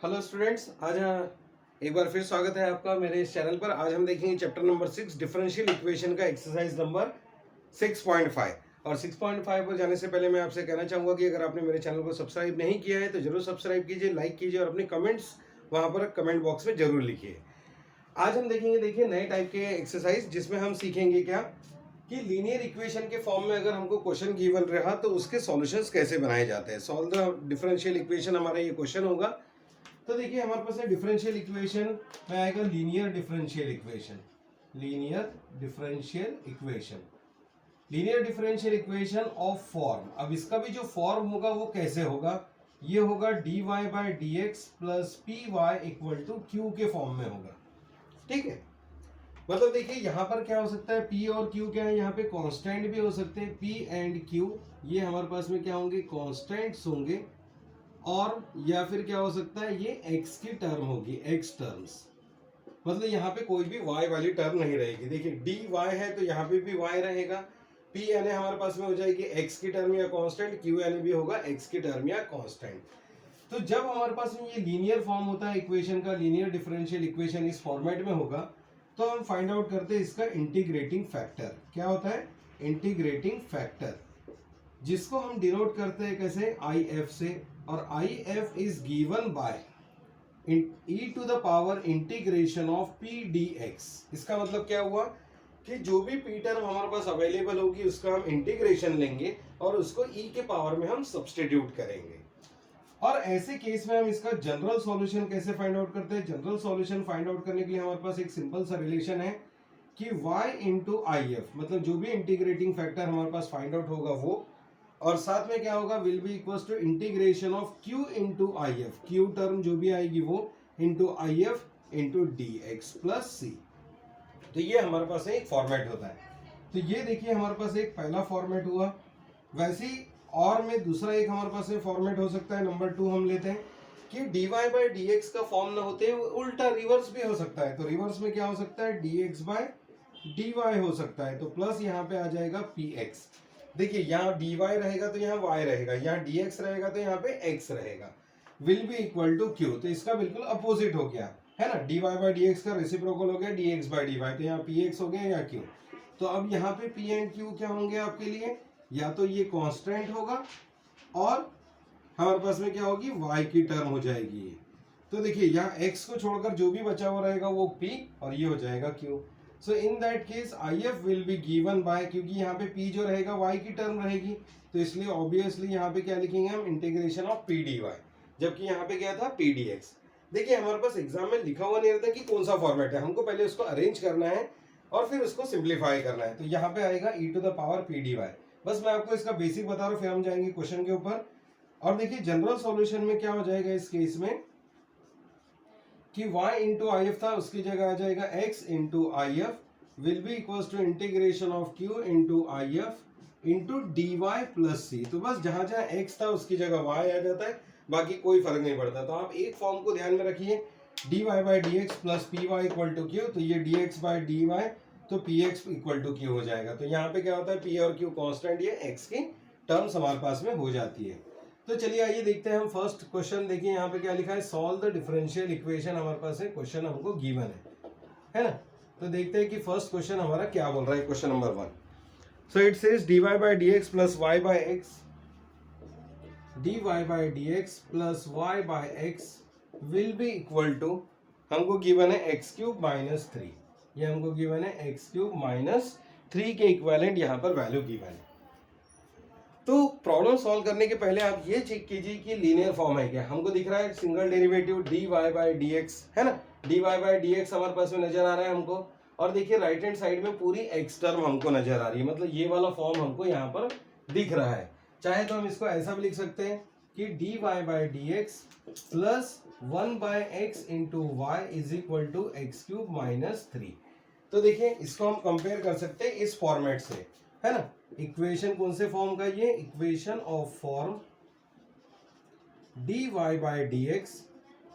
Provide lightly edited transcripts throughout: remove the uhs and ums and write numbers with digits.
Hello students, आज एक बार फिर स्वागत है आपका मेरे इस चैनल पर। आज हम देखेंगे चैप्टर नंबर 6 डिफरेंशियल इक्वेशन का एक्सरसाइज नंबर 6.5। और 6.5 पर जाने से पहले मैं आपसे कहना चाहूँगा कि अगर आपने मेरे चैनल को सब्सक्राइब नहीं किया है तो जरूर सब्सक्राइब कीजिए, लाइक कीजिए और अपने कमेंट्स वहाँ पर कमेंट बॉक्स में जरूर लिखिए। आज हम देखेंगे, देखिए, नए टाइप के एक्सरसाइज जिसमें हम सीखेंगे क्या कि लीनियर इक्वेशन के फॉर्म में अगर हमको क्वेश्चन गिवन रहा तो उसके सॉल्यूशंस कैसे बनाए जाते हैं। सॉल्व द डिफरेंशियल इक्वेशन हमारा ये क्वेश्चन होगा। तो देखिए हमारे पास है डिफरेंशियल इक्वेशन में आएगा linear differential equation. Linear differential equation, linear differential equation of form. अब इसका भी जो फॉर्म होगा वो कैसे होगा, ये होगा dy by D x plus P Y equal to Q के फॉर्म में होगा। ठीक है, मतलब देखिए यहाँ पर क्या हो सकता है, p और q क्या है, यहाँ पे कांस्टेंट भी हो सकते हैं। p एंड q ये हमारे पास में क्या होंगे, कांस्टेंट्स होंगे। और या फिर क्या हो सकता है, ये x की टर्म होगी, x टर्म्स। मतलब यहाँ पे कोई भी y वाली टर्म नहीं रहेगी। देखिए dy है तो यहाँ पे भी y रहेगा। p यानी हमारे पास में हो जाएगी x की टर्म या कांस्टेंट, q यानी भी होगा x की टर्म या कांस्टेंट। तो जब हमारे पास में ये लीनियर फॉर्म होता है इक्वेशन का, लीनियर डिफरेंशियल इक्वेशन इस फॉर्मेट में होगा, तो हम फाइंड आउट करते हैं इसका इंटीग्रेटिंग फैक्टर। क्या होता है, इंटीग्रेटिंग फैक्टर, जिसको हम डिनोट करते हैं कैसे, आई एफ से। और I F is given by E to the power integration of P D X. इसका मतलब क्या हुआ कि जो भी पी टर्म हमारे पास अवेलेबल होगी उसका हम इंटीग्रेशन लेंगे और उसको ई के पावर में हम सब्सटीट्यूट करेंगे। और ऐसे केस में हम इसका जनरल सॉल्यूशन कैसे फाइंड आउट करते हैं। जनरल सॉल्यूशन फाइंड आउट करने के लिए हमारे पास एक सिंपल सा रिलेशन है कि y इंटू आई एफ, मतलब जो भी इंटीग्रेटिंग फैक्टर हमारे पास फाइंड आउट होगा वो, और साथ में क्या होगा, will be equals to integration of q into I F, q term जो भी आएगी वो into I F into D x plus सी। तो ये हमारे पास एक फॉर्मेट होता है। तो ये देखिए हमारे पास एक पहला फॉर्मेट हुआ। वैसे ही और में दूसरा एक हमारे पास में फॉर्मेट हो सकता है, नंबर 2 हम लेते हैं कि dy बाई डी एक्स का फॉर्म ना होते हुए उल्टा रिवर्स भी हो सकता है। तो रिवर्स में क्या हो सकता है, dx बाई dy हो सकता है। तो प्लस यहाँ पे आ जाएगा px। देखिए यहाँ dy रहेगा तो यहाँ y रहेगा, यहाँ dx रहेगा तो यहाँ पे x रहेगा। Will be equal to q, तो इसका बिल्कुल अपोजिट हो गया है ना। dy बाई डी एक्स का रेसिप्रोकल हो गया dx बाई dy, तो यहाँ px हो गया या q। तो अब यहाँ पे p एंड q क्या होंगे आपके लिए, या तो ये कांस्टेंट होगा और हमारे पास में क्या होगी, y की टर्म हो जाएगी। तो देखिए यहाँ x को छोड़कर जो भी बचा हुआ रहेगा वो p और ये हो जाएगा q। So in that case I F will be given bye, क्योंकि यहाँ पे p जो रहेगा y की टर्म रहेगी, तो इसलिए ऑब्वियसली यहाँ पे क्या लिखेंगे हम, integration of P D Y, जबकि यहाँ पे क्या था पी डी एक्स। देखिए हमारे पास एग्जाम में लिखा हुआ नहीं रहता कि कौन सा फॉर्मेट है, हमको पहले उसको अरेंज करना है और फिर उसको सिंप्लीफाई करना है। तो यहाँ पे आएगा e to the power P D y. बस मैं आपको इसका बेसिक बता रहा हूँ, फिर हम जाएंगे क्वेश्चन के ऊपर। और देखिए जनरल सॉल्यूशन में क्या हो जाएगा इस केस में कि y इंटू आई एफ था, उसकी जगह आ जाएगा x into I F will be equals to integration of q into I F into d Y plus सी। तो बस जहां जहां x था उसकी जगह y आ जाता है, बाकी कोई फर्क नहीं पड़ता। तो आप एक फॉर्म को ध्यान में रखिए, dy by D x plus P Y equal to Q, तो ये dx बाई डी वाई तो px इक्वल टू q हो जाएगा। तो यहाँ पे क्या होता है, p और q कांस्टेंट, ये x की टर्म्स हमारे पास में हो जाती है। तो चलिए आइए देखते हैं हम फर्स्ट क्वेश्चन। देखिए यहाँ पे क्या लिखा है, सॉल्व द डिफरेंशियल इक्वेशन। हमारे पास है क्वेश्चन, हमको गिवन है ना। तो देखते हैं कि फर्स्ट क्वेश्चन हमारा क्या बोल रहा है, question number 1। So it says dy by D x plus Y by X, dy by D x plus Y by X will be equal to, हमको गिवन है एक्स क्यूब माइनस 3। ये हमको given है एक्स क्यूब माइनस 3 के equivalent यहाँ पर value given है। तो प्रॉब्लम सॉल्व करने के पहले आप ये चेक कीजिए कि लीनियर फॉर्म है क्या। हमको दिख रहा है single derivative dy by D x, है ना। dy बाई डी एक्स हमारे पास में नजर आ रहा है हमको। और देखिए राइट हैंड साइड में पूरी x टर्म हमको नजर आ रही है, मतलब ये वाला फॉर्म हमको यहाँ पर दिख रहा है। चाहे तो हम इसको ऐसा भी लिख सकते हैं कि dy by D x plus 1 by X into Y is equal to X cube minus 3। तो देखिए इसको हम कंपेयर कर सकते हैं इस फॉर्मेट से, है ना। इक्वेशन कौन से फॉर्म का, ये equation of form dy by D x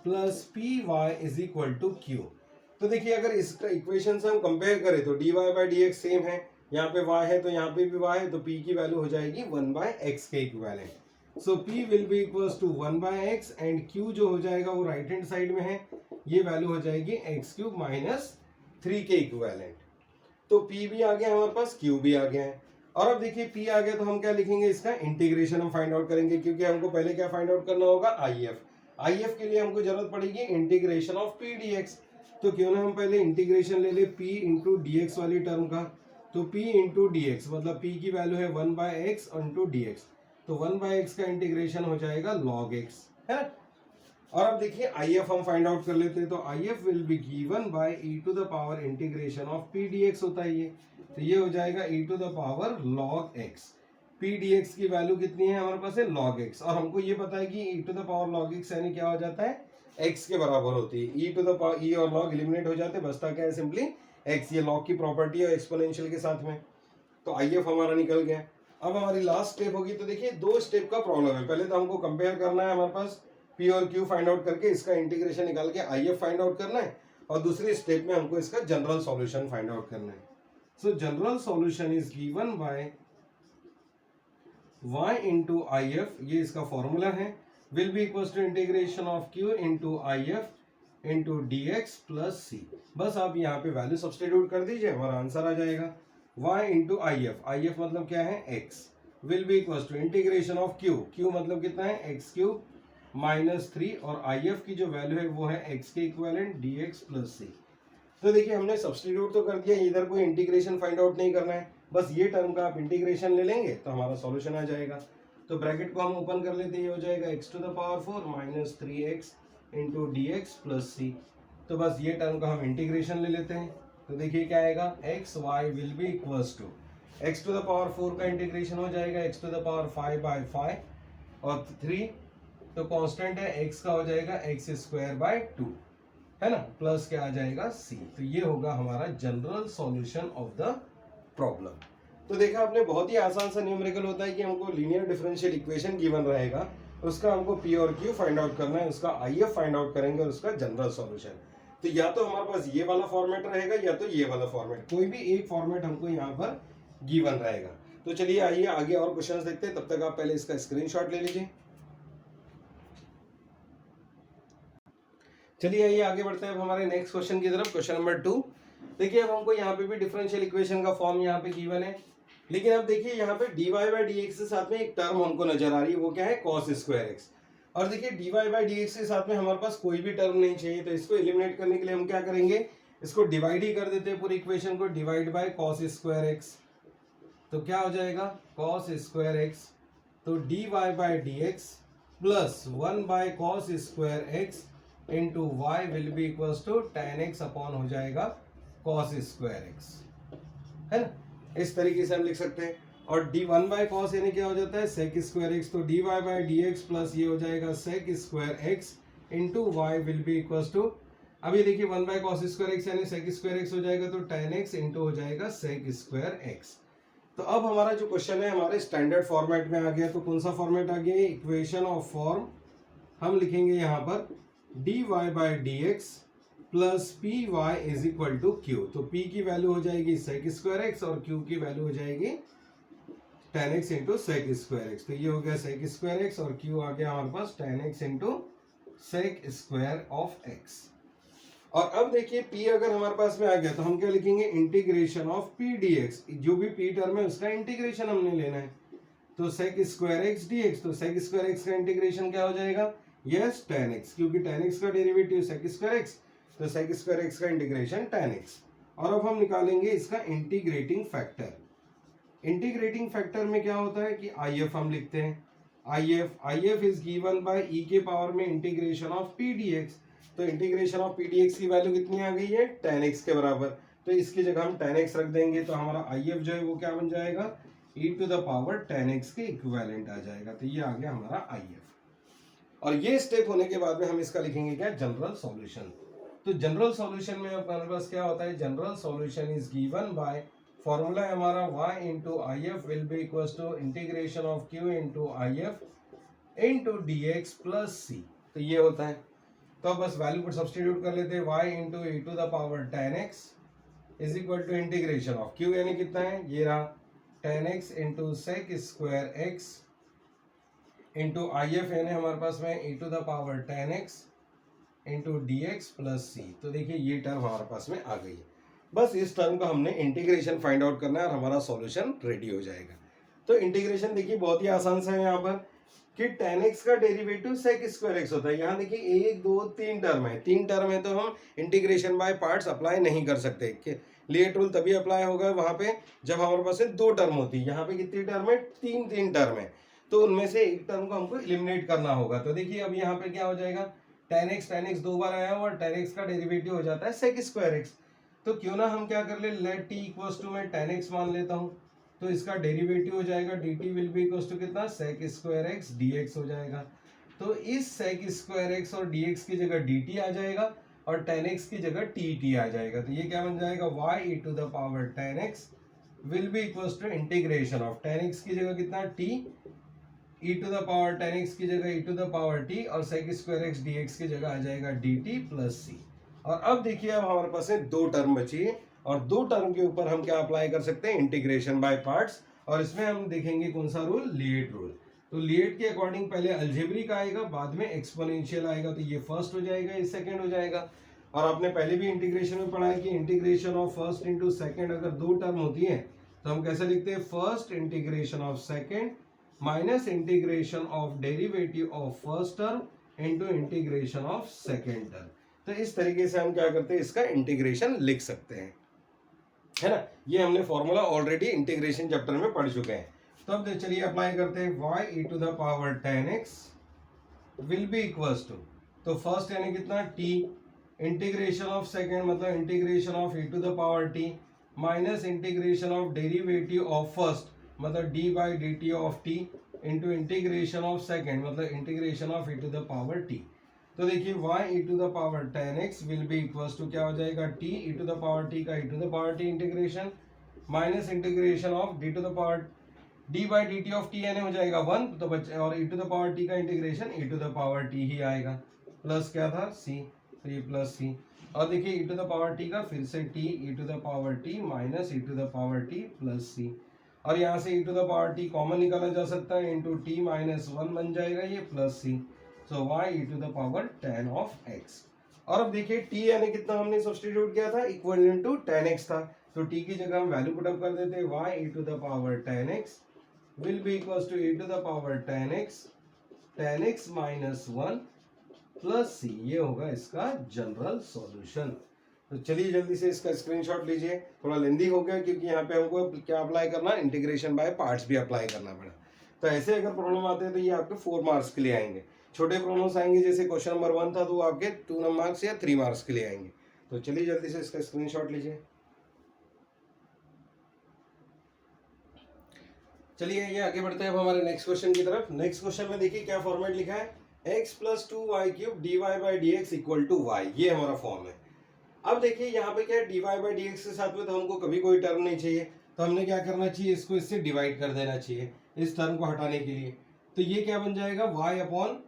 plus P Y is equal to Q. तो देखिए अगर इसका इक्वेशन से हम कंपेयर करें तो dy by D x same है, यहाँ पे y है तो यहाँ पे भी y है, तो p की वैल्यू हो जाएगी 1 बाई एक्स के equivalent. So p will be equals to 1/x and q जो हो जाएगा वो राइट हैंड साइड में है, ये वैल्यू हो जाएगी x³ माइनस 3 के इक्विवेलेंट। तो p भी आ गया हमारे पास, q भी आ गया है। और अब देखिए p आ गया तो हम क्या लिखेंगे, इसका इंटीग्रेशन हम फाइंड आउट करेंगे, क्योंकि हमको पहले क्या फाइंड आउट करना होगा, if के लिए हमको जरूरत पड़ेगी इंटीग्रेशन ऑफ p dx। तो क्यों ना हम पहले इंटीग्रेशन ले ले p इंटू dx वाली टर्म का। तो p इंटू dx मतलब p की वैल्यू है 1/x इंटू dx, तो 1/x का इंटीग्रेशन हो जाएगा log x, है। और अब देखिए if हम फाइंड आउट कर लेते हैं, तो if will be given by e to the power integration of p dx होता है ये, तो ये हो जाएगा e to the power log x। p dx की वैल्यू कितनी है हमारे पास है log x, और हमको ये पता है कि e to the power log x यानी क्या हो जाता है, x के बराबर होती है। e to the power e और log एलिमिनेट हो जाते हैं, बचता क्या है, सिंपली x। ये log की प्रॉपर्टी है एक्सपोनेंशियल के साथ में। तो if हमारा निकल गया। अब हमारी लास्ट स्टेप होगी, तो देखिए 2 स्टेप का प्रॉब्लम है। पहले तो हमको कंपेयर करना है हमारे पास p और q फाइंड आउट करके इसका इंटीग्रेशन निकाल के if फाइंड आउट करना है, और दूसरी स्टेप में हमको इसका जनरल सॉल्यूशन फाइंड आउट करना है। So general solution is given by y into if, ये इसका फॉर्मूला है, will be equal to integration of q into if into dx plus c। बस आप यहाँ पे वैल्यू सब्स्टिट्यूट कर दीजिए, हमारा आंसर आ जाएगा। y इंटू if मतलब क्या है, x, will be equal to integration of q मतलब कितना है, x³ माइनस 3, और if की जो वैल्यू है वो है x के इक्विवेलेंट dx प्लस c। तो देखिए हमने सब्स्टिट्यूट तो कर दिया, इधर कोई इंटीग्रेशन फाइंड आउट नहीं करना है, बस ये टर्म का आप इंटीग्रेशन ले लेंगे तो हमारा सॉल्यूशन आ जाएगा। तो ब्रैकेट को हम ओपन कर लेते हैं, ये हो जाएगा x to the power 4 minus 3x into dx plus c। तो बस ये टर्म का हम इंटीग्रेशन ले लेते हैं, तो देखिए क्या आएगा, xy will be equals to x to the power 4 का इंटीग्रेशन हो जाएगा x टू द पावर 5/5 और 3, तो कांस्टेंट है x का हो जाएगा x² 2, है ना, प्लस क्या आ जाएगा c। तो ये होगा हमारा general solution of the problem. तो देखा आपने, बहुत ही आसान सा न्यूमेरिकल होता है कि हमको लीनियर डिफरेंशियल इक्वेशन गिवन रहेगा, उसका हमको p और q फाइंड आउट करना है, उसका if फाइंड आउट करेंगे और उसका जनरल सॉल्यूशन। तो या तो हमारे पास ये वाला फॉर्मेट रहेगा या तो ये वाला फॉर्मेट, कोई भी एक फॉर्मेट हमको यहाँ पर गिवन रहेगा। तो चलिए आइए आगे और क्वेश्चंस देखते हैं, तब तक आप पहले इसका स्क्रीनशॉट ले लीजिए। चलिए आइए आगे बढ़ते हैं अब हमारे नेक्स्ट क्वेश्चन की तरफ, क्वेश्चन नंबर 2। देखिए अब हमको यहाँ पे भी डिफरेंशियल इक्वेशन का फॉर्म यहाँ पे गिवन है, लेकिन अब देखिए यहाँ पे dy/dx के साथ में एक टर्म हमको नजर आ रही है, वो क्या है, cos²x। और देखिए dy/dx के साथ में हमारे पास कोई भी टर्म नहीं चाहिए, तो इसको एलिमिनेट करने के लिए हम क्या करेंगे, इसको डिवाइड ही कर देते हैं, पूरी इक्वेशन को डिवाइड बाय cos²x। तो क्या हो जाएगा, cos²x, तो dy/dx plus 1/cos² into Y will be equals to tan x upon हो जाएगा cos²x, है ना। इस तरीके से हम लिख सकते हैं। और d1/cos यानी क्या हो जाता है, sec²x, तो dy/dx प्लस ये हो जाएगा sec² into Y will be equals to, अब ये देखिए 1/cos² यानी sec² हो जाएगा, तो tan x इंटू हो जाएगा sec²x। तो अब हमारा जो क्वेश्चन है हमारे स्टैंडर्ड फॉर्मेट में आ गया। तो कौन सा फॉर्मेट आ गया, इक्वेशन ऑफ फॉर्म हम लिखेंगे यहाँ पर dy/dx plus py is equal to q। तो p की वैल्यू हो जाएगी sec² और q की वैल्यू हो जाएगी tan x इंटू sec²x। तो ये हो गया sec² और q आ गया हमारे पास tan x इंटू sec²x। और अब देखिए p अगर हमारे पास में आ गया तो हम क्या लिखेंगे, इंटीग्रेशन ऑफ p dx, जो भी p टर्म है उसका इंटीग्रेशन हमने लेना है। तो sec² dx, तो sec² का इंटीग्रेशन क्या हो जाएगा, यस tan x, क्योंकि tan x का डेरिवेटिव sec², तो sec² का इंटीग्रेशन tan x। और अब हम निकालेंगे इसका इंटीग्रेटिंग फैक्टर। इंटीग्रेटिंग फैक्टर में क्या होता है कि if हम लिखते हैं, if is given by e के पावर में इंटीग्रेशन ऑफ p dx। तो इंटीग्रेशन ऑफ p dx की वैल्यू कितनी आ गई है, tan x के बराबर, तो इसकी जगह हम tan x रख देंगे, तो हमारा if जो है वो क्या बन जाएगा, e to the power tan x के इक्विवेलेंट आ जाएगा। तो ये आ गया हमारा if। और ये स्टेप होने के बाद में हम इसका लिखेंगे क्या, जनरल सॉल्यूशन। तो जनरल सॉल्यूशन में हमारे पास क्या होता है, general solution is given by, formula है हमारा y into if will be equals to integration of q into if into dx plus c। तो ये होता है, तो बस वैल्यू पर सब्स्टिट्यूट कर लेते हैं, y into e to the power tan x is equal to integration of q यानी कितना है, ये रहा tan x into sec² x into I F यानी हमारे पास में e to the power 10x into D x plus सी। तो देखिए ये टर्म हमारे पास में आ गई है। बस इस टर्म का हमने इंटीग्रेशन फाइंड आउट करना है और हमारा सॉल्यूशन रेडी हो जाएगा। तो इंटीग्रेशन देखिए बहुत ही आसान सा है यहाँ पर कि tan x का डेरिवेटिव sec स्क्वायर x होता है। यहाँ देखिए 1 2 3 टर्म है, 3 टर्म है तो हम इंटीग्रेशन बाय पार्ट्स अप्लाई नहीं कर सकते। लिएट रूल तभी अप्लाई होगा वहां पे जब हमारे पास 2 टर्म होती है। यहाँ पे कितनी टर्म है? 3 टर्म है, तो उनमें से एक टर्म को हमको एलिमिनेट करना होगा। तो देखिए अब यहाँ पे क्या हो जाएगा, tan x 2 बार आया और tan x का डेरिवेटिव हो जाता है sec स्क्वायर x। तो क्यों ना हम क्या कर ले, लेट t इक्वल्स टू मैं tan x मान लेता हूँ, तो इसका डेरिवेटिव हो जाएगा dt will be equals to कितना, sec स्क्वायर x dx हो जाएगा। तो इस sec स्क्वायर x और dx की जगह dt आ जाएगा और tan x की जगह tt आ जाएगा। तो ये क्या बन जाएगा, y e to the power tan x will be equals to integration of tan x की जगह कितना t, e to the power tan x की जगह e to the power t और sec स्क्वायर x dx की जगह आ जाएगा dt प्लस c। और अब देखिए अब हमारे पास 2 टर्म बची है और 2 टर्म के ऊपर हम क्या अप्लाई कर सकते हैं, इंटीग्रेशन बाय पार्ट्स। और इसमें हम देखेंगे कौन सा रूल, लिएट रूल। तो लिएट के अकॉर्डिंग पहले अलजेब्रिक आएगा, बाद में एक्सपोनेंशियल आएगा। तो ये फर्स्ट हो जाएगा, ये सेकंड हो जाएगा। और आपने पहले भी इंटीग्रेशन में पढ़ा है कि integration of first into second अगर 2 टर्म होती है तो हम कैसे लिखते हैं, first integration of second minus integration of derivative of first term into integration of second term. तो इस तरीके से हम क्या करते हैं, इसका इंटीग्रेशन लिख सकते हैं, है ना। ये हमने फॉर्मूला ऑलरेडी इंटीग्रेशन चैप्टर में पढ़ चुके हैं। तो अब चलिए अप्लाई करते हैं, y e to the power 10x will be equals to, तो फर्स्ट यानी कितना t, इंटीग्रेशन ऑफ सेकेंड मतलब integration of e to the power t minus integration of derivative of first मतलब d by D T of t into integration of second मतलब integration of e to the power t। तो देखिए y e to the power 10x will be equals to क्या हो जाएगा, t e to the power t का e to the power t integration minus integration of d to the power d by D T of t यानी हो जाएगा 1, तो बच्चे और e to the power t का integration e to the power t ही आएगा, प्लस क्या था c, तो ये प्लस c। और देखिए e to the power t का फिर से t e to the power t minus e to the power t plus c। और यहाँ से e to the power t common निकाला जा सकता है, इंटू t माइनस 1 बन जाएगा ये plus c। So y e to the power 10 of x। और अब देखिए t यानी कितना हमने सब्स्टिट्यूट किया था, इक्विवेलेंट टू tan x था, तो t की जगह हम वैल्यू पुट अप कर देते हैं, y e to the power 10x will be equals to e to the power 10x minus 1 plus c। ये होगा इसका जनरल सॉल्यूशन। तो चलिए जल्दी से इसका स्क्रीनशॉट लीजिए, थोड़ा लेंदी हो गया क्योंकि यहाँ पे हमको क्या अप्लाई करना, इंटीग्रेशन बाय पार्ट्स भी अप्लाई करना पड़ा। तो ऐसे अगर प्रॉब्लम आते हैं तो ये आपके 4 मार्क्स के लिए आएंगे। छोटे प्रॉब्लम्स आएंगे जैसे क्वेश्चन नंबर 1 था तो वो आपके 2 मार्क्स या 3 मार्क्स के लिए आएंगे। तो चलिए जल्दी से इसका स्क्रीनशॉट लीजिए। चलिए ये आगे बढ़ते हैं अब हमारे नेक्स्ट क्वेश्चन की तरफ। नेक्स्ट क्वेश्चन में देखिए क्या फॉर्मेट लिखा है, x plus 2y cube D Y by D X equal to Y, ये हमारा फॉर्म है। अब देखिए यहाँ पे क्या है, D Y by D X के साथ में तो हमको कभी कोई टर्म नहीं चाहिए, तो हमने क्या करना चाहिए, इसको इससे डिवाइड कर देना चाहिए इस टर्म को हटाने के लिए। तो ये क्या बन जाएगा, y upon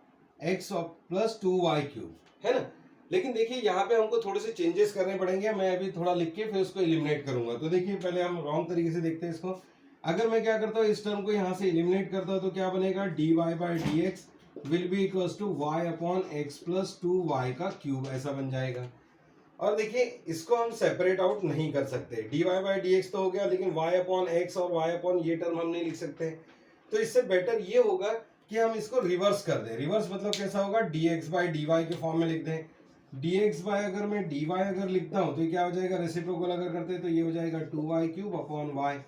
X plus 2y cube, है ना। लेकिन देखिए यहाँ पे हमको थोड़े से चेंजेस करने पड़ेंगे, मैं अभी थोड़ा लिख के फिर उसको एलिमिनेट करूंगा। तो देखिए पहले हम रॉन्ग तरीके से देखते हैं इसको। अगर मैं क्या करता हूँ, इस टर्म को यहाँ से एलिमिनेट करता हूँ तो क्या बनेगा, D Y by D X will be equals to Y upon X plus 2y का क्यूब, ऐसा बन जाएगा। और देखिए इसको हम सेपरेट आउट नहीं कर सकते, D Y by D X तो हो गया, लेकिन वाई अपॉन एक्स और वाई अपॉन ये टर्म हम नहीं लिख सकते। तो इससे बेटर ये होगा कि हम इसको रिवर्स कर दें। रिवर्स मतलब कैसा होगा, D X by D Y के फॉर्म में लिख दें। डी एक्स बाई अगर मैं डी वाई अगर लिखता हूँ तो क्या हो जाएगा, रेसिप्रोकल अगर करते हैं तो ये हो जाएगा 2y क्यूब अपॉन वाई।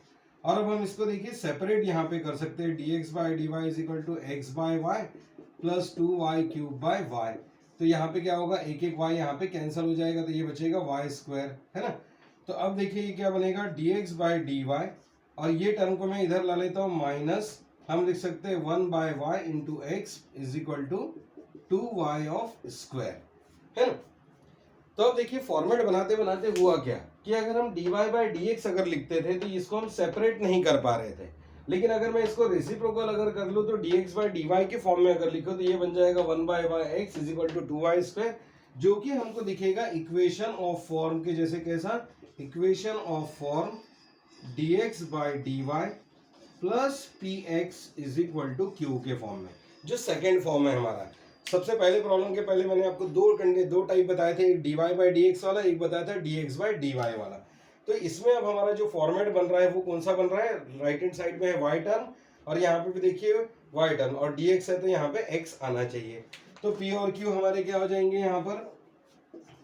और अब हम इसको देखिए सेपरेट यहाँ पे कर सकते हैं, D X by D Y is equal to X by Y plus 2y cube by Y. तो यहाँ पे क्या होगा, एक एक y यहाँ पे कैंसिल हो जाएगा, तो ये बचेगा y स्क्वायर, है ना। तो अब देखिए ये क्या बनेगा, dx बाई डी वाई, और ये टर्म को मैं इधर ला लेता हूँ माइनस, हम लिख सकते हैं 1 by Y into X is equal to 2y of square, है ना। तो अब देखिए फॉर्मेट बनाते बनाते हुआ क्या कि अगर हम dy बाई डी एक्स अगर लिखते थे तो इसको हम सेपरेट नहीं कर पा रहे थे, लेकिन अगर मैं इसको रेसिप्रोकल अगर कर लूँ तो dx बाई डी वाई के फॉर्म में अगर लिखो तो ये बन जाएगा 1 by Y X is equal to 2y square, जो कि हमको दिखेगा इक्वेशन ऑफ फॉर्म के जैसे, कैसा, equation of form dx by D Y plus P X is equal to Q के फॉर्म में। जो सेकेंड फॉर्म है हमारा। सबसे पहले प्रॉब्लम के पहले मैंने आपको दो टाइप बताए थे, एक dy बाई डी एक्स वाला, एक बताया था dx बाई dy वाला। तो इसमें अब हमारा जो फॉर्मेट बन रहा है वो कौन सा बन रहा है, राइट हैंड साइड में है y टर्म और यहाँ पे भी देखिए y टर्म और dx है तो यहाँ पे x आना चाहिए। तो p और q हमारे क्या हो जाएंगे, यहाँ पर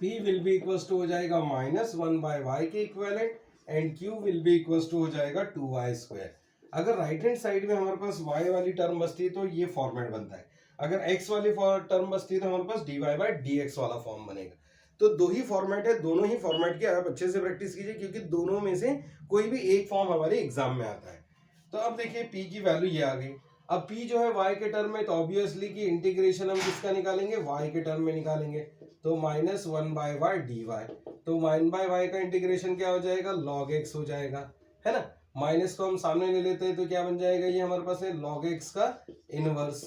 p will be equals to हो जाएगा -1 बाय y के equivalent and q will be equals to हो जाएगा 2y स्क्वायर। अगर राइट हैंड साइड में हमारे पास y वाली टर्म बचती है तो ये फॉर्मेट बनता है, अगर x वाली टर्म बचती है तो हमारे पास dy बाई dx वाला फॉर्म बनेगा। तो दो ही फॉर्मेट है, दोनों ही फॉर्मेट की आप अच्छे से प्रैक्टिस कीजिए क्योंकि दोनों में से कोई भी एक फॉर्म हमारे एग्जाम में आता है। तो अब देखिए p की वैल्यू ये आ गई। अब p जो है y के टर्म में, तो ऑब्वियसली कि इंटीग्रेशन हम किसका निकालेंगे, y के टर्म में निकालेंगे। तो -1 बाय y dy, तो 1 बाय y का इंटीग्रेशन क्या हो जाएगा, log x हो जाएगा, है ना। माइनस को हम सामने ले लेते हैं तो क्या बन जाएगा, ये हमारे पास है log x का इनवर्स,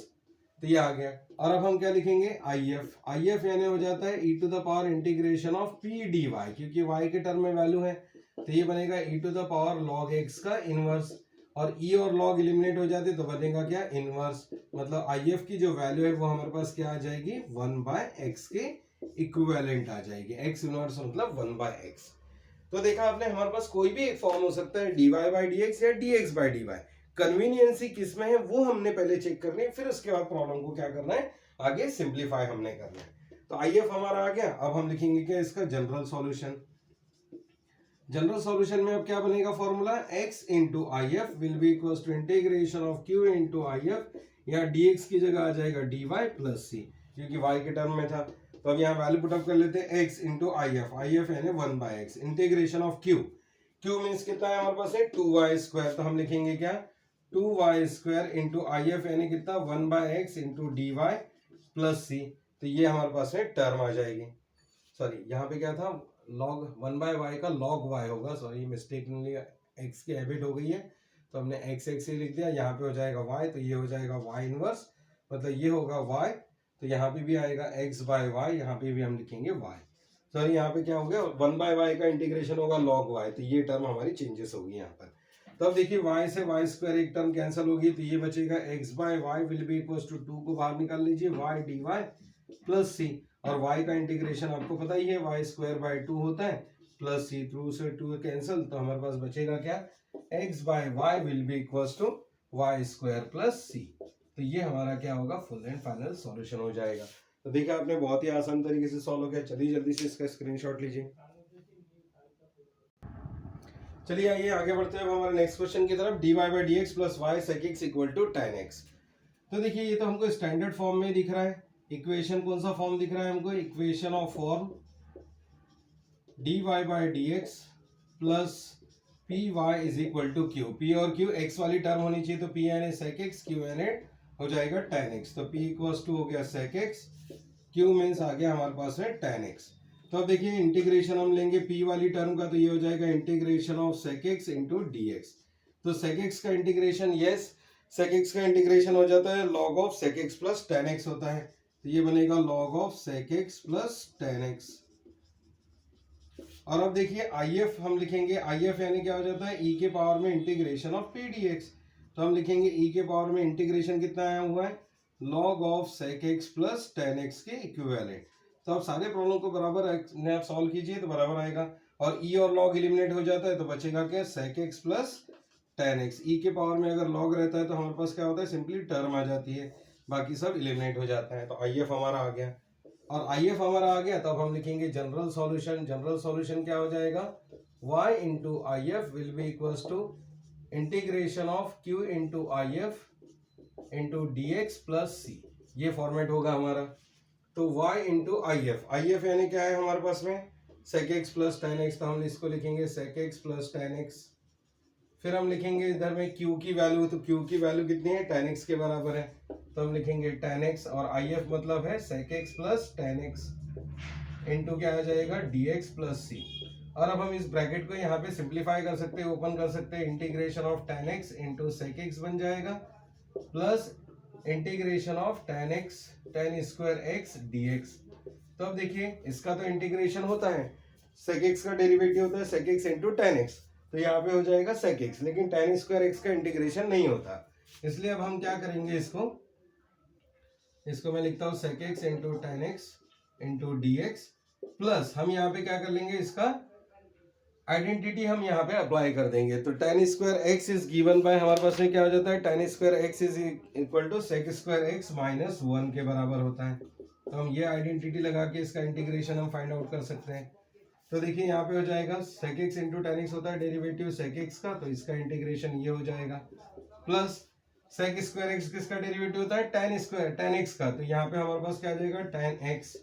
तो ये आ गया। और अब हम क्या लिखेंगे, if यानी हो जाता है e to the power integration of p dy, क्योंकि y के टर्म में वैल्यू है तो ये बनेगा e to the power log x का इनवर्स, और e और log एलिमिनेट हो जाते तो बनेगा क्या, इनवर्स। मतलब if की जो वैल्यू है वो हमारे पास क्या आ जाएगी, 1 बाय x के इक्विवेलेंट आ जाएगी, x इनवर्स मतलब 1 बाय x। तो देखा आपने, हमारे पास कोई भी एक फॉर्म हो सकता है dy बाई dx या dx बाई dy। कन्वीनियंसी किसमें है वो हमने पहले चेक करनी है, फिर उसके बाद प्रॉब्लम को क्या करना है, आगे सिंप्लीफाई हमने करना है। तो IF हमारा आ गया। अब हम लिखेंगे क्या, इसका जनरल सॉल्यूशन। जनरल सॉल्यूशन में अब क्या बनेगा formula, x into IF will be equal to integration of q into IF, या dx की जगह आ जाएगा dy प्लस c, क्योंकि y के टर्म में था। तो अब यहाँ वैल्यू पुटअप कर लेते हैं, x इंटू IF यानी 1 by x, integration of q means कितना है हमारे पास है 2y स्क्वायर, तो हम लिखेंगे क्या 2y स्क्वायर इंटू IF यानी कितना 1 by x into dy plus c। तो ये हमारे पास है टर्म आ जाएगी, सॉरी यहाँ पे क्या था, log 1 बाय y का log y होगा, सॉरी मिस्टेकली x की हैबिट हो गई है तो हमने x ही लिख दिया, यहाँ पे हो जाएगा y, तो ये हो जाएगा y इनवर्स, मतलब ये होगा y, तो यहाँ पे भी आएगा x बाय y, यहाँ पे भी हम लिखेंगे y। सॉरी यहाँ पे क्या हो गया, 1 बाय y का इंटीग्रेशन होगा log y, तो ये टर्म हमारी चेंजेस होगी यहाँ पर। तो अब देखिए y से y स्क्वायर एक टर्म कैंसिल होगी, तो ये बचेगा x by y will be equal to 2 को बाहर निकाल लीजिए, y dy प्लस c, और y का इंटीग्रेशन आपको पता ही है y स्क्वायर बाय 2 होता है, प्लस c, थ्रू से 2 कैंसिल, तो हमारे पास बचेगा क्या, x by y will be equal to y square plus c। तो ये हमारा क्या होगा, फुल एंड फाइनल सॉल्यूशन हो जाएगा। तो देखिए आपने बहुत ही आसान तरीके से सॉल्व हो गया। चलिए जल्दी से इसका स्क्रीनशॉट लीजिए। चलिए आइए आगे बढ़ते हैं हमारे नेक्स्ट क्वेश्चन की तरफ, dy by D x plus Y sec X equal to tan x। तो देखिए ये तो हमको स्टैंडर्ड फॉर्म में दिख रहा है, इक्वेशन कौन सा फॉर्म दिख रहा है हमको, equation of form dy by D x plus P Y is equal to Q, P और क्यू एक्स वाली टर्म होनी चाहिए, तो पी यानी सेक एक्स, क्यू यानी हो जाएगा tan x, तो p इक्वल्स टू हो गया सेक एक्स, q मीन्स आ गया हमारे पास है tan x। तो अब देखिए इंटीग्रेशन हम लेंगे p वाली टर्म का, तो ये हो जाएगा integration of sec X into D X. तो सेक एक्स का इंटीग्रेशन, यस सेक एक्स का इंटीग्रेशन हो जाता है log of sec X plus tan x होता है, तो ये बनेगा log of sec X plus tan x। और अब देखिए IF हम लिखेंगे, IF यानी क्या हो जाता है e के पावर में इंटीग्रेशन ऑफ p dx, तो हम लिखेंगे e के पावर में इंटीग्रेशन कितना आया हुआ है, log of sec X plus tan x के इक्विवेलेंट। तो आप सारे प्रॉब्लम को बराबर आप सॉल्व कीजिए तो बराबर आएगा, और e और log एलिमिनेट हो जाता है तो बचेगा क्या, sec X plus tan x। e के पावर में अगर log रहता है तो हमारे पास क्या होता है, सिंपली टर्म आ जाती है, बाकी सब एलिमिनेट हो जाता है। तो IF हमारा आ गया, और IF हमारा आ गया, तब हम लिखेंगे जनरल सॉल्यूशन। जनरल सॉल्यूशन क्या हो जाएगा, y into IF will be equals to integration of q into IF into D x plus C, ये फॉर्मेट होगा हमारा। तो y इंटू IF यानी क्या है हमारे पास में, sec X plus tan x, तो हम इसको लिखेंगे sec X plus tan x। फिर हम लिखेंगे इधर में q की वैल्यू, तो q की वैल्यू कितनी है, tan x के बराबर है, तो हम लिखेंगे tan x, और IF मतलब है sec X plus tan x into क्या आ जाएगा dx प्लस c। और अब हम इस ब्रैकेट को यहाँ पे सिंप्लीफाई कर सकते हैं, ओपन कर सकते हैं, integration of tan x into sec X बन जाएगा, plus integration of tan x tan square x dx। तो अब देखिए इसका तो इंटीग्रेशन होता है, सेक एक्स का डेरिवेटिव होता है sec X into tan x, तो यहाँ पे हो जाएगा सेक एक्स, लेकिन tan स्क्वायर x का इंटीग्रेशन नहीं होता, इसलिए अब हम क्या करेंगे, इसको इसको मैं लिखता हूँ sec x into tan x into D x, plus हम यहाँ पे क्या कर लेंगे, इसका आइडेंटिटी हम यहाँ पे अप्लाई कर देंगे। तो tan square X is given by, हमारे पास में क्या हो जाता है, tan square X is equal to sec square X minus 1 के बराबर होता है। तो हम ये आइडेंटिटी लगा के इसका इंटीग्रेशन हम फाइंड आउट कर सकते हैं। तो देखिए यहाँ पे हो जाएगा sec X into tan X होता है डेरिवेटिव सेक एक्स का, तो इसका इंटीग्रेशन ये हो जाएगा, प्लस सेक स्क्वायर एक्स किसका डेरिवेटिव होता है, टेन स्क्वायर टेन एक्स का, तो यहाँ पे हमारे पास क्या आ जाएगा, टेन एक्स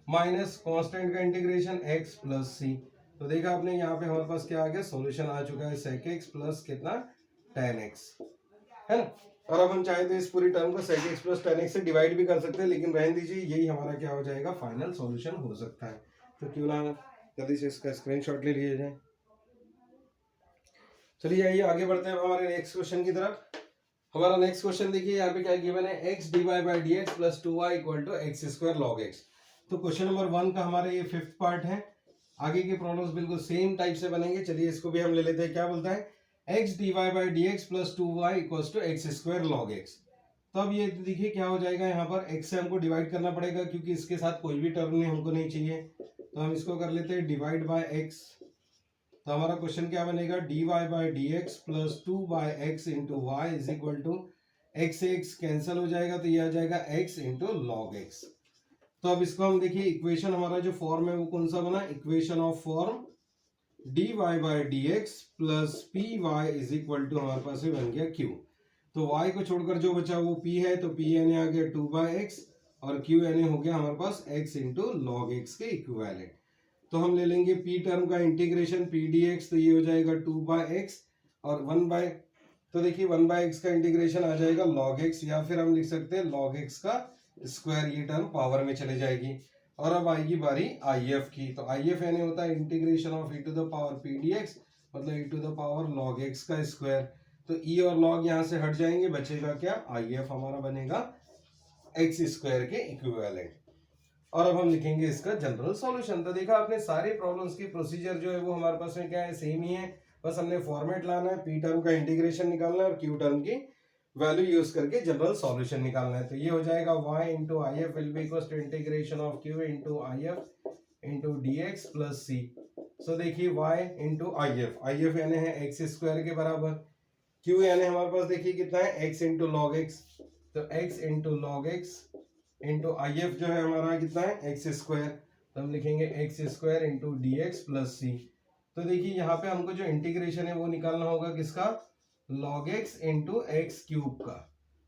माइनस कॉन्स्टेंट का इंटीग्रेशन एक्स प्लस सी। तो देखा आपने यहाँ पे हमारे पास क्या आ गया, सॉल्यूशन आ चुका है sec x प्लस कितना, tan x, है ना। और अब हम चाहे तो इस पूरी टर्म को sec x plus tan x से डिवाइड भी कर सकते हैं, लेकिन रहने दीजिए, यही हमारा क्या हो जाएगा, फाइनल सॉल्यूशन हो सकता है। तो क्यों ना जल्दी से इसका स्क्रीनशॉट ले लिया जाए। चलिए आइए आगे बढ़ते हैं हमारे नेक्स्ट क्वेश्चन की तरफ। हमारा नेक्स्ट क्वेश्चन देखिए यहाँ पे क्या गिवन है, x dy by D x plus 2y equal to X square log X. तो क्वेश्चन नंबर 1 का हमारा ये 5th पार्ट है। आगे के प्रॉब्लम्स बिल्कुल सेम टाइप से बनेंगे। चलिए इसको भी हम ले लेते हैं। क्या बोलता है, x dy by D x plus 2y equals to X square log X. तो अब ये देखिए क्या हो जाएगा, यहाँ पर x से हमको डिवाइड करना पड़ेगा क्योंकि इसके साथ कोई भी टर्म नहीं हमको नहीं चाहिए। तो हम इसको कर लेते हैं डिवाइड बाय x। तो हमारा क्वेश्चन क्या बनेगा, dy by D x plus 2 by X into Y is equal to x से x कैंसिल हो जाएगा, तो ये आ जाएगा x इंटू लॉग एक्स। तो अब इसको हम देखिए, इक्वेशन हमारा जो फॉर्म है वो कौन सा बना, equation of form dy by D x plus P Y is equal to हमारे पास में बन गया q। तो y को छोड़कर जो बचा वो p है, तो p यानी आ गया 2 बाई एक्स और q यानी हो गया हमारे पास x इंटू लॉग एक्स के इक्विवेलेंट। तो हम ले लेंगे p टर्म का इंटीग्रेशन p dx, तो ये हो जाएगा 2 बाई एक्स और 1 बाई, तो देखिए 1 बाई एक्स का इंटीग्रेशन आ जाएगा लॉग एक्स, या फिर हम लिख सकते हैं लॉग एक्स का स्क्वायर, ये टर्म पावर में चले जाएगी। और अब आएगी बारी आई एफ की। तो आई एफ यानी होता है integration of E to the power P D X, मतलब E to the power log X का स्क्वायर। तो ई और लॉग यहाँ से हट जाएंगे, बचेगा क्या, आई एफ हमारा बनेगा एक्स स्क्वायर के इक्विवेलेंट। और अब हम लिखेंगे इसका जनरल सॉल्यूशन। तो देखा आपने, सारे प्रॉब्लम्स की प्रोसीजर जो है वो हमारे पास में क्या है, सेम ही है। बस हमने फॉर्मेट लाना है, पी टर्म का इंटीग्रेशन निकालना है और क्यू टर्म की वैल्यू यूज करके जनरल सॉल्यूशन निकालना है। तो ये हो जाएगा y into I F will be equal to integration of q into I F into D x plus C. So देखिए y इंटू आई एफ यानी है एक्स स्क्वायर के बराबर, q यानी हमारे पास देखिए कितना है, x इंटू लॉग एक्स। तो x into log x into I F जो है हमारा कितना है, एक्स स्क्वायर। तो हम लिखेंगे X square into D x plus सी। तो देखिए यहाँ पे हमको जो इंटीग्रेशन है वो निकालना होगा किसका, log x into x cube का,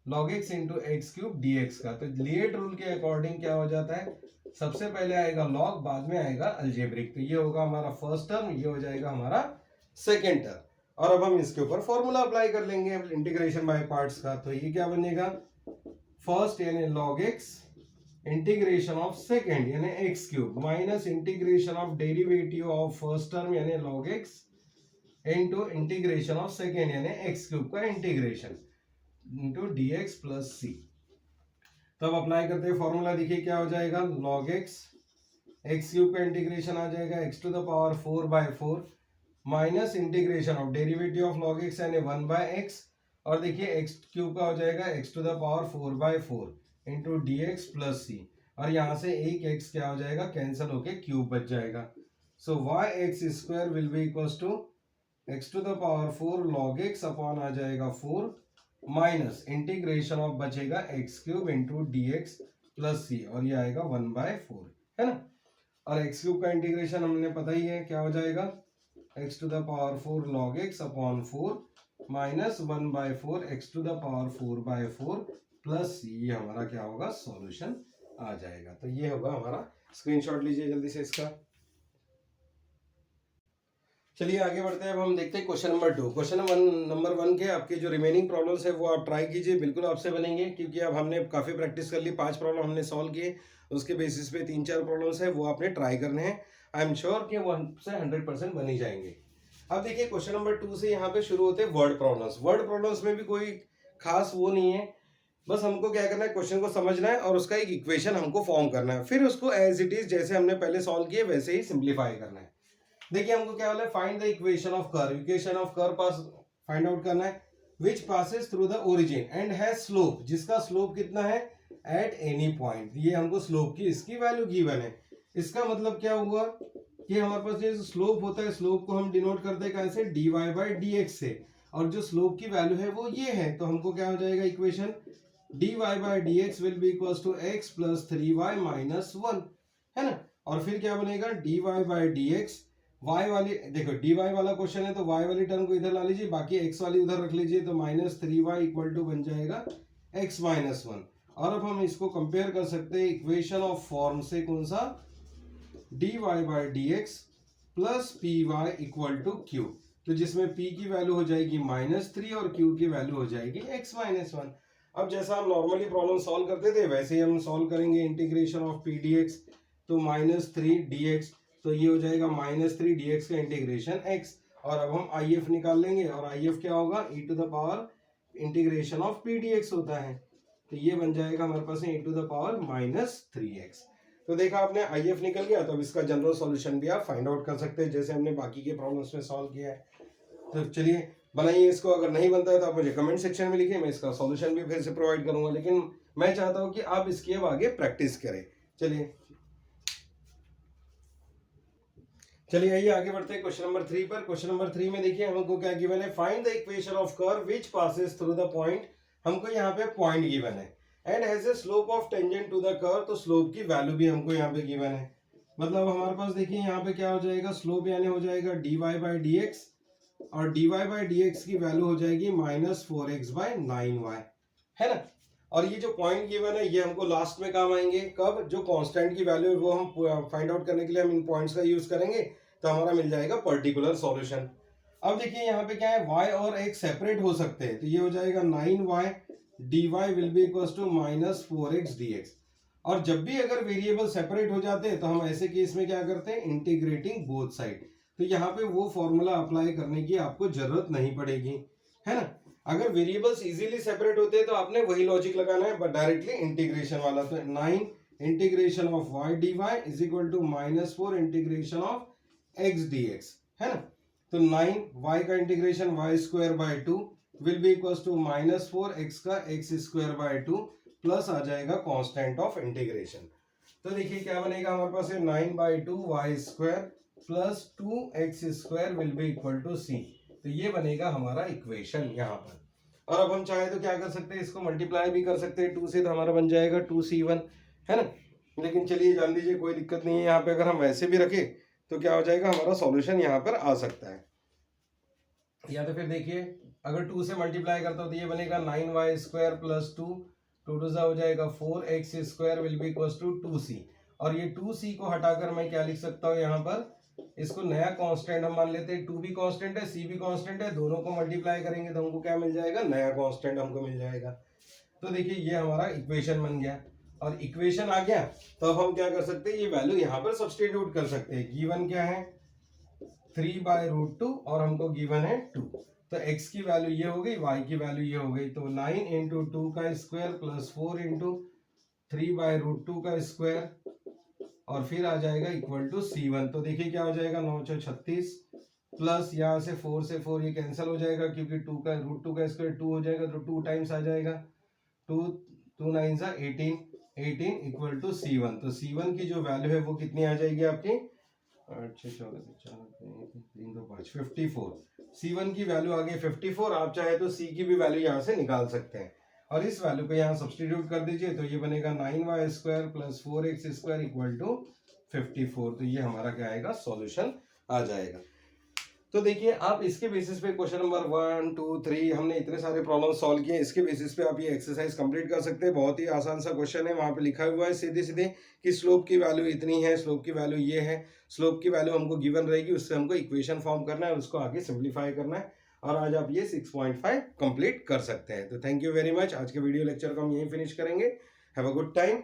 log x into x cube D x का। तो लिएट रूल के अकॉर्डिंग क्या हो जाता है, सबसे पहले आएगा log, बाद में आएगा अलजेब्रिक। तो ये होगा हमारा फर्स्ट टर्म, ये हो जाएगा हमारा सेकेंड टर्म। और अब हम इसके ऊपर फॉर्मूला अप्लाई कर लेंगे इंटीग्रेशन बाय पार्ट्स का। तो ये क्या बनेगा, फर्स्ट यानी log x integration of second यानी X cube minus integration of derivative of first term यानी log x into integration of second यानी एक्स क्यूब का integration into D x plus सी। तो अब अप्लाई करते हैं फॉर्मूला, देखिए क्या हो जाएगा, log x एक्स क्यूब का इंटीग्रेशन आ जाएगा x to the power 4 by 4 minus integration of derivative of log x यानी 1 बाय एक्स, और देखिए एक्स क्यूब का हो जाएगा x to the power 4 by 4 into D x plus C. और यहाँ से एक एक्स क्या हो जाएगा, कैंसिल होके क्यूब बच जाएगा। So Y X square will be equals to X to the power 4 log x upon आ जाएगा 4 माइनस इंटीग्रेशन ऑफ बचेगा X cube into D x plus C, और ये आएगा 1 बाय 4, है ना। और एक्स क्यूब का इंटीग्रेशन हमने पता ही है क्या हो जाएगा, x to the power 4 log x upon 4 minus 1 by 4 X to the power 4 by 4 plus C, ये हमारा क्या होगा, सॉल्यूशन आ जाएगा। तो ये होगा हमारा, स्क्रीनशॉट लीजिए जल्दी से इसका। चलिए आगे बढ़ते हैं। अब हम देखते हैं क्वेश्चन नंबर 2। क्वेश्चन नंबर 1 के आपके जो रिमेनिंग प्रॉब्लम्स है वो आप ट्राई कीजिए, बिल्कुल आपसे बनेंगे, क्योंकि अब हमने काफ़ी प्रैक्टिस कर ली, 5 प्रॉब्लम हमने सॉल्व किए, उसके बेसिस पे 3-4 प्रॉब्लम्स है वो आपने ट्राई करने हैं। आई एम श्योर कि वो 100% बन ही जाएंगे। अब देखिए क्वेश्चन नंबर 2 से यहाँ पे शुरू होते हैं वर्ड प्रॉब्लम्स। वर्ड प्रॉब्लम्स में भी कोई खास वो नहीं है, बस हमको क्या करना है, क्वेश्चन को समझना है और उसका एक इक्वेशन हमको फॉर्म करना है, फिर उसको एज इट इज जैसे हमने पहले सॉल्व किए वैसे ही सिंप्लीफाई करना है। देखिए हमको क्या बोला है, find the equation of curve. Equation of curve pass find out करना है, विच passes through the origin and has slope, जिसका स्लोप कितना है एट एनी पॉइंट, ये हमको स्लोप की इसकी वैल्यू गिवन है। इसका मतलब क्या हुआ कि हमारे पास ये स्लोप होता है, स्लोप को हम डिनोट करते हैं कैसे, dy बाई dx से, और जो स्लोप की वैल्यू है वो ये है, तो हमको क्या हो जाएगा equation, dy by dx will be equals to x plus 3y minus 1, है ना। और फिर क्या बनेगा, dy बाई dx, y वाली देखो dy वाला क्वेश्चन है तो y वाली टर्म को इधर ला लीजिए, बाकी x वाली उधर रख लीजिए, तो माइनस 3y इक्वल टू बन जाएगा x माइनस 1। और अब हम इसको कंपेयर कर सकते हैं इक्वेशन ऑफ फॉर्म से, कौन सा, dy by dx plus py equal to q, तो जिसमें p की वैल्यू हो जाएगी -3 और q की वैल्यू हो जाएगी x माइनस 1। अब जैसा हम नॉर्मली प्रॉब्लम सॉल्व करते थे वैसे ही हम सॉल्व करेंगे, इंटीग्रेशन ऑफ p dx, तो -3 dx, तो ये हो जाएगा -3 dx का इंटीग्रेशन x, और अब हम if निकाल लेंगे, और if क्या होगा, e to the power integration of p dx होता है, तो ये बन जाएगा हमारे पास e to the power -3x। तो देखा आपने if निकल गया, तो अब इसका जनरल सॉल्यूशन भी आप फाइंड आउट कर सकते हैं जैसे हमने बाकी के प्रॉब्लम्स में सॉल्व किया है। तो चलिए बनाइए इसको, अगर नहीं बनता है तो आप मुझे कमेंट सेक्शन में लिखिए, मैं इसका सॉल्यूशन भी फिर से प्रोवाइड करूंगा, लेकिन मैं चाहता हूं कि आप इसकी अब आगे प्रैक्टिस करें। चलिए आइए आगे बढ़ते हैं क्वेश्चन नंबर 3 पर। क्वेश्चन नंबर 3 में देखिए हमको क्या गिवन है, find the equation of curve which passes through the point, हमको यहाँ पे पॉइंट गिवन है, and has a slope of tangent to the curve, तो स्लोप की वैल्यू भी हमको यहाँ पे गिवन है। मतलब हमारे पास देखिए यहाँ पे क्या हो जाएगा, स्लोप यानी हो जाएगा dy बाई dx, और dy बाई dx की वैल्यू हो जाएगी -4x बाई 9y, है ना। और ये जो पॉइंट गिवन है ये हमको लास्ट में काम आएंगे, कब, जो कांस्टेंट की वैल्यू है वो हम फाइंड आउट करने के लिए हम इन पॉइंट्स का यूज करेंगे, तो हमारा मिल जाएगा पर्टिकुलर सॉल्यूशन। अब देखिए यहाँ पे क्या है, y और x सेपरेट हो सकते हैं, तो ये हो जाएगा 9y dy will be equals to -4x dx, और जब भी अगर वेरिएबल सेपरेट हो जाते हैं तो हम ऐसे केस में क्या करते हैं, इंटीग्रेटिंग बोथ साइड, तो यहाँ पे वो फॉर्मूला अप्लाई करने की आपको जरूरत नहीं पड़ेगी, है ना। अगर वेरिएबल्स इजीली सेपरेट होते हैं तो आपने वही लॉजिक लगाना है, बट डायरेक्टली इंटीग्रेशन वाला, तो 9 integration of y dy is equal to -4 integration of x dx, है ना। तो 9 y का integration y square by 2 will be equals to -4 x का x स्क्वायर बाय 2 प्लस आ जाएगा कांस्टेंट ऑफ इंटीग्रेशन। तो देखिए क्या बनेगा हमारे पास, 9/2 y square plus 2x square will be equal to c, तो ये बनेगा हमारा इक्वेशन यहाँ पर। और अब हम चाहे तो क्या कर सकते हैं, इसको मल्टीप्लाई भी कर सकते हैं 2 से, तो हमारा बन जाएगा 2c1, है ना। लेकिन चलिए जान लीजिए कोई दिक्कत नहीं है, यहाँ पे अगर हम वैसे भी रखें तो क्या हो जाएगा, हमारा सॉल्यूशन यहाँ पर आ सकता है। या तो फिर देखिए अगर 2 से मल्टीप्लाई करता हूँ तो ये बनेगा 9y स्क्वायर प्लस 2 2 हो जाएगा 4x square will be equals to 2c, और ये 2c को हटाकर मैं क्या लिख सकता हूँ यहाँ पर, इसको नया कांस्टेंट हम मान लेते हैं, 2 भी कांस्टेंट है c भी कांस्टेंट है, दोनों को मल्टीप्लाई करेंगे तो हमको क्या मिल जाएगा, नया कांस्टेंट हमको मिल जाएगा। तो देखिए ये हमारा इक्वेशन बन गया, और इक्वेशन आ गया तो अब हम क्या कर सकते हैं, ये वैल्यू यहाँ पर सब्स्टिट्यूट कर सकते हैं। गिवन क्या है, 3/√2, और हमको गिवन है 2, तो x की वैल्यू ये हो गई, y की वैल्यू ये हो गई, तो 9 इंटू 2 का स्क्वायर प्लस 4 इंटू 3/√2 का स्क्वायर, और फिर आ जाएगा इक्वल टू c1। तो देखिए क्या हो जाएगा, 936 प्लस यहाँ से 4 से 4 ये कैंसिल हो जाएगा, क्योंकि 2 का √2 का स्क्वायर 2 हो जाएगा, तो 2 टाइम्स आ जाएगा, 2 2 9 सा 18 इक्वल टू c1। तो c1 की जो वैल्यू है वो कितनी आ जाएगी आपकी, 54। c1 की वैल्यू आ गई 54। आप चाहे तो c की भी वैल्यू यहाँ से निकाल सकते हैं, और इस वैल्यू को यहाँ सब्स्टिट्यूट कर दीजिए, तो ये बनेगा 9y square plus 4x square equal to 54। तो ये हमारा क्या आएगा, सॉल्यूशन आ जाएगा। तो देखिए आप इसके बेसिस पे क्वेश्चन नंबर 1 2 3 हमने इतने सारे प्रॉब्लम सॉल्व किए, इसके बेसिस पे आप ये एक्सरसाइज कंप्लीट कर सकते हैं। बहुत ही आसान सा क्वेश्चन है, वहां पे लिखा हुआ है सीधे सीधे कि स्लोप की वैल्यू इतनी है, स्लोप की वैल्यू ये है, स्लोप की वैल्यू हमको गिवन रहेगी, उससे हमको इक्वेशन फॉर्म करना है और उसको आगे सिंप्लीफाई करना है, और आज आप ये 6.5 कंप्लीट कर सकते हैं। तो थैंक यू वेरी मच। आज के वीडियो लेक्चर को हम यहीं फिनिश करेंगे। Have a good time.